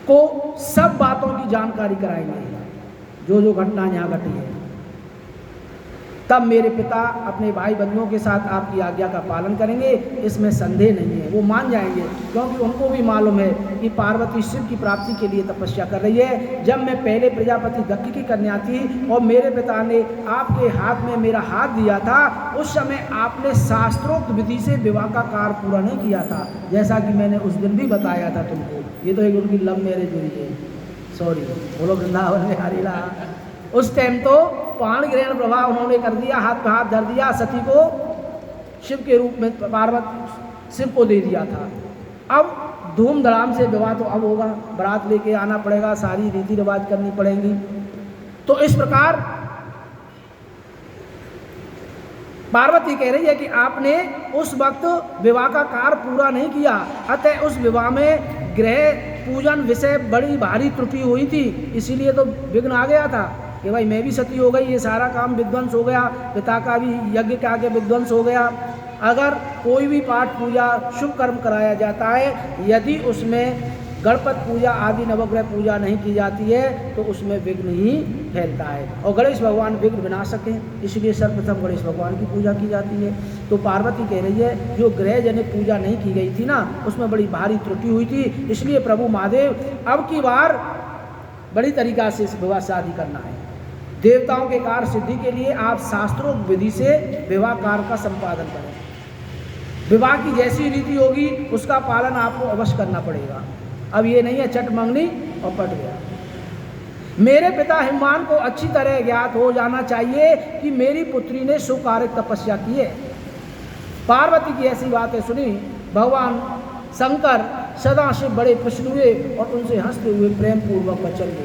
को सब बातों की जानकारी कराएंगे, जो जो घटना यहाँ घटी है। तब मेरे पिता अपने भाई बंधुओं के साथ आपकी आज्ञा का पालन करेंगे, इसमें संदेह नहीं है। वो मान जाएंगे, क्योंकि उनको भी मालूम है कि पार्वती शिव की प्राप्ति के लिए तपस्या कर रही है। जब मैं पहले प्रजापति दक्ष की कन्या थी और मेरे पिता ने आपके हाथ में मेरा हाथ दिया था, उस समय आपने शास्त्रोक्त विधि से विवाह का कार्य पूरा नहीं किया था, जैसा कि मैंने उस दिन भी बताया था तुमको। ये तो एक उनकी लव मैरिज हुई है, सॉरी, बोलो वृंदावन में हरिला। उस टाइम तो पाण ग्रहण प्रभाव उन्होंने कर दिया, हाथ पे हाथ धर दिया, सती को शिव के रूप में पार्वती शिव को दे दिया था। अब धूमधाम से विवाह तो अब होगा, बारात लेके आना पड़ेगा, सारी रीति रिवाज करनी पड़ेंगी। तो इस प्रकार पार्वती कह रही है कि आपने उस वक्त विवाह का कार्य पूरा नहीं किया, अतः उस विवाह में ग्रह पूजन विषय बड़ी भारी त्रुटि हुई थी, इसीलिए तो विघ्न आ गया था कि भाई मैं भी सती हो गई, ये सारा काम विध्वंस हो गया, पिता का भी यज्ञ के आगे विध्वंस हो गया। अगर कोई भी पाठ पूजा शुभ कर्म कराया जाता है, यदि उसमें गणपत पूजा आदि नवग्रह पूजा नहीं की जाती है तो उसमें विघ्न ही फैलता है, और गणेश भगवान विघ्न विनाशक हैं, इसलिए सर्वप्रथम गणेश भगवान की पूजा की जाती है। तो पार्वती कह रही है जो ग्रह जनित पूजा नहीं की गई थी ना, उसमें बड़ी भारी त्रुटि हुई थी, इसलिए प्रभु महादेव अब की बार बड़ी तरीका से इस विवाह शादी करना है। देवताओं के कार्य सिद्धि के लिए आप शास्त्रों विधि से विवाह कार्य का संपादन करें। विवाह की जैसी रीति होगी उसका पालन आपको अवश्य करना पड़ेगा। अब ये नहीं है चट मंगनी और पट गया। मेरे पिता हिमवान को अच्छी तरह ज्ञात हो जाना चाहिए कि मेरी पुत्री ने सुकार्य तपस्या की है। पार्वती की ऐसी बातें सुनी भगवान शंकर सदाशिव बड़े प्रसन्न हुए और उनसे हंसते हुए प्रेम पूर्वक वचन दिए।